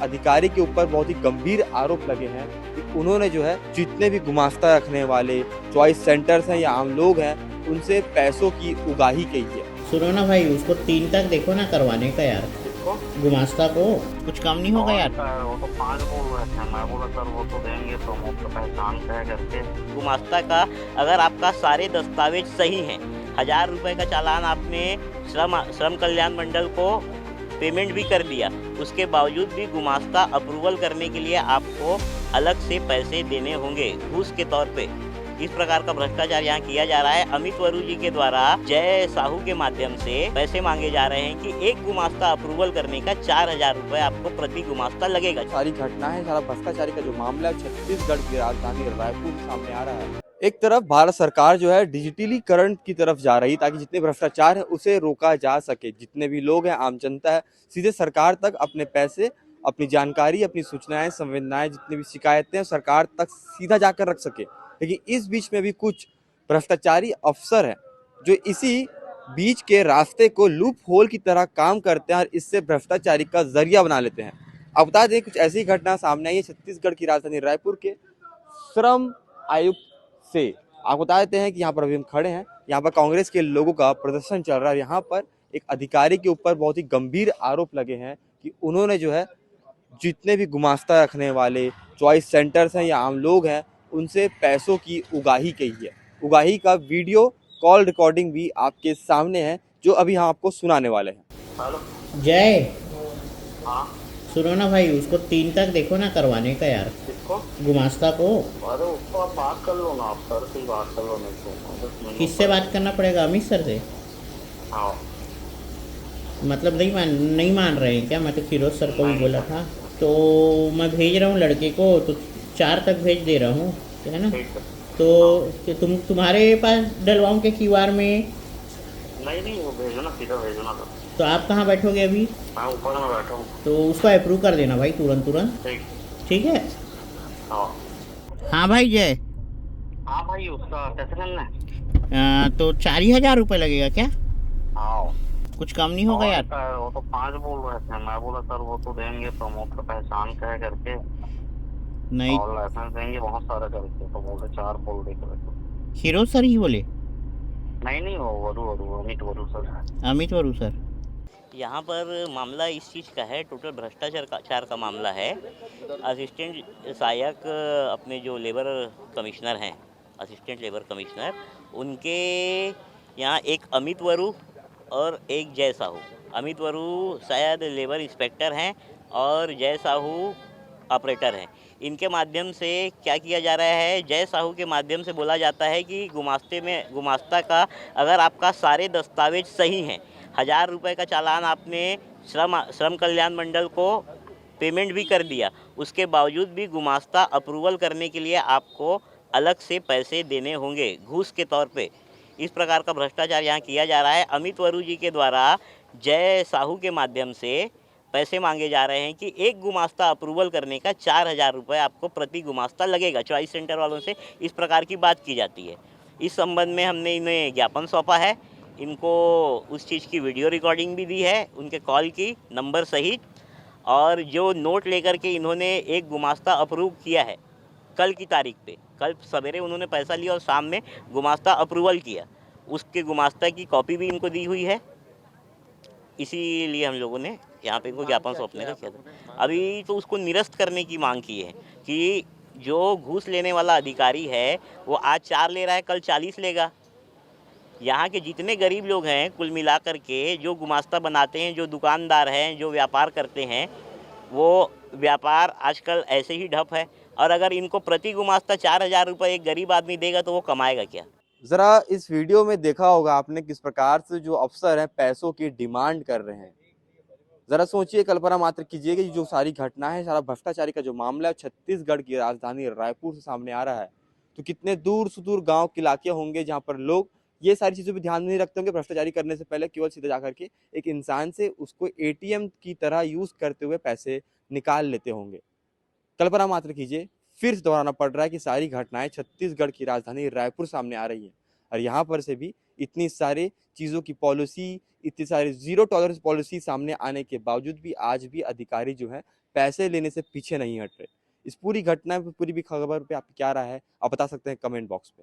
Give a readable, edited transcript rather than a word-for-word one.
अधिकारी के ऊपर बहुत ही गंभीर आरोप लगे हैं कि उन्होंने जो है जितने भी गुमास्ता रखने वाले चॉइस सेंटर्स हैं या आम लोग हैं उनसे पैसों की उगाही की है। सुनो ना भाई, उसको 3 तक देखो ना करवाने का यार, किसको? गुमास्ता को। कुछ कम नहीं होगा यार? सर वो तो 5 बोल रहे थे, मैं बोला सर वो तो देंगे तो मुफ्त पहचान तय करके। गुमास्ता का अगर आपका सारे दस्तावेज सही हैं, 1000 रुपये का चालान आपने श्रम कल्याण मंडल को पेमेंट भी कर दिया, उसके बावजूद भी गुमास्ता अप्रूवल करने के लिए आपको अलग से पैसे देने होंगे घूस के तौर पे। इस प्रकार का भ्रष्टाचार यहाँ किया जा रहा है। अमित वरू जी के द्वारा जय साहू के माध्यम से पैसे मांगे जा रहे हैं कि एक गुमास्ता अप्रूवल करने का 4000 रुपये आपको प्रति गुमास्ता लगेगा। सारी घटना है, सारा भ्रष्टाचारी का जो मामला है छत्तीसगढ़ की राजधानी रायपुर से सामने आ रहा है। एक तरफ भारत सरकार जो है डिजिटलीकरण की तरफ जा रही ताकि जितने भ्रष्टाचार है उसे रोका जा सके। जितने भी लोग हैं, आम जनता है, सीधे सरकार तक अपने पैसे, अपनी जानकारी, अपनी सूचनाएं, संवेदनाएं, जितनी भी शिकायतें सरकार तक सीधा जाकर रख सके। लेकिन इस बीच में भी कुछ भ्रष्टाचारी अफसर हैं जो इसी बीच के रास्ते को लूप होल की तरह काम करते हैं और इससे भ्रष्टाचारी का जरिया बना लेते हैं। अब बता दें, कुछ ऐसी घटना सामने आई है छत्तीसगढ़ की राजधानी रायपुर के श्रम आयुक्त से। आपको बता देते हैं कि यहाँ पर अभी हम खड़े हैं, यहाँ पर कांग्रेस के लोगों का प्रदर्शन चल रहा है। यहाँ पर एक अधिकारी के ऊपर बहुत ही गंभीर आरोप लगे हैं कि उन्होंने जो है जितने भी गुमास्ता रखने वाले चॉइस सेंटर्स हैं या आम लोग हैं उनसे पैसों की उगाही की है। उगाही का वीडियो कॉल रिकॉर्डिंग भी आपके सामने है जो अभी हम आपको सुनाने वाले हैं। हेलो। जय, हाँ सुनो ना भाई, उसको 3 तक देखो ना करवाने का यार, किसको? गुमास्ता को। अरे उसको आप बात कर लो ना, आप सर से ही बात कर लो, नहीं तो किससे बात करना पड़ेगा? अमित सर से? हाँ मतलब नहीं मान रहे हैं क्या? मैं तो फिरोज सर को भी नहीं। बोला था, तो मैं भेज रहा हूँ लड़के को, तो 4 तक भेज दे रहा हूँ, है ना? ठीक है। तो तुम्हारे पास डलवाऊँ के क्यूआर में? नहीं वो भेजो ना, सीधा भेजो ना। तो आप कहाँ बैठोगे अभी? मैं ऊपर में बैठा हूँ। तो उसको अप्रूव कर देना भाई तुरंत। ठीक। ठीक है। हाँ हाँ भाई जय, हाँ भाई उसका कैसे करना है? तो 4000 रुपये लगेगा क्या? हाँ कुछ कम नहीं होगा यार? सर वो तो 5 बोल रहे थे, मैं बोला सर वो तो देंगे तो मुफ्त पहचान तय करके नहीं, और लाइसेंस देंगे बहुत सारा करके, तो बोले 4 बोल रहे थे। फिरोज सर ही बोले? नहीं वो अमित वरू सर। अमित वरू सर। यहाँ पर मामला इस चीज़ का है, टोटल भ्रष्टाचार का मामला है। असिस्टेंट सहायक अपने जो लेबर कमिश्नर हैं, असिस्टेंट लेबर कमिश्नर, उनके यहाँ एक अमित वरू और एक जय साहू। अमित वरू शायद लेबर इंस्पेक्टर हैं और जय साहू ऑपरेटर हैं। इनके माध्यम से क्या किया जा रहा है, जय साहू के माध्यम से बोला जाता है कि गुमास्ता का अगर आपका सारे दस्तावेज सही हैं, 1000 रुपये का चालान आपने श्रम कल्याण मंडल को पेमेंट भी कर दिया, उसके बावजूद भी गुमास्ता अप्रूवल करने के लिए आपको अलग से पैसे देने होंगे घूस के तौर पे। इस प्रकार का भ्रष्टाचार यहाँ किया जा रहा है। अमित वरू जी के द्वारा जय साहू के माध्यम से पैसे मांगे जा रहे हैं कि एक गुमास्ता अप्रूवल करने का 4000 रुपये आपको प्रति गुमास्ता लगेगा। चॉइस सेंटर वालों से इस प्रकार की बात की जाती है। इस संबंध में हमने इन्हें ज्ञापन सौंपा है, इनको उस चीज़ की वीडियो रिकॉर्डिंग भी दी है, उनके कॉल की नंबर सहित, और जो नोट लेकर के इन्होंने एक गुमास्ता अप्रूव किया है कल की तारीख पे, कल सवेरे उन्होंने पैसा लिया और शाम में गुमास्ता अप्रूवल किया, उसके गुमास्ता की कॉपी भी इनको दी हुई है। इसीलिए हम लोगों ने यहाँ पे इनको ज्ञापन सौंपने का किया था। अभी तो उसको निरस्त करने की मांग की है कि जो घूस लेने वाला अधिकारी है वो आज 4 ले रहा है, कल 40 लेगा। यहाँ के जितने गरीब लोग हैं कुल मिलाकर के, जो गुमास्ता बनाते हैं, जो दुकानदार हैं, जो व्यापार करते हैं, वो व्यापार आजकल ऐसे ही ठप है। और अगर इनको प्रति गुमास्ता 4000 रुपये एक गरीब आदमी देगा तो वो कमाएगा क्या? जरा इस वीडियो में देखा होगा आपने किस प्रकार से जो अफसर हैं पैसों की डिमांड कर रहे हैं। जरा सोचिए, कल्पना मात्र कीजिए कि जो सारी घटना है, सारा भ्रष्टाचारी का जो मामला है छत्तीसगढ़ की राजधानी रायपुर से सामने आ रहा है, तो कितने दूर सुदूर गांव के इलाके होंगे जहां पर लोग ये सारी चीजों पे ध्यान नहीं रखते होंगे। भ्रष्टाचारी करने से पहले केवल सीधा जाकर के एक इंसान से उसको एटीएम की तरह यूज करते हुए पैसे निकाल लेते होंगे। कल्पना मात्र कीजिए, फिर से दोहराना पड़ रहा है कि सारी घटनाएं छत्तीसगढ़ की राजधानी रायपुर सामने आ रही हैं और यहाँ पर से भी इतनी सारी चीज़ों की पॉलिसी, इतनी सारी जीरो टॉलरेंस पॉलिसी सामने आने के बावजूद भी आज भी अधिकारी जो है पैसे लेने से पीछे नहीं हट रहे। इस पूरी घटना पे, पूरी भी खबर पे आप क्या राय है, आप बता सकते हैं कमेंट बॉक्स पे।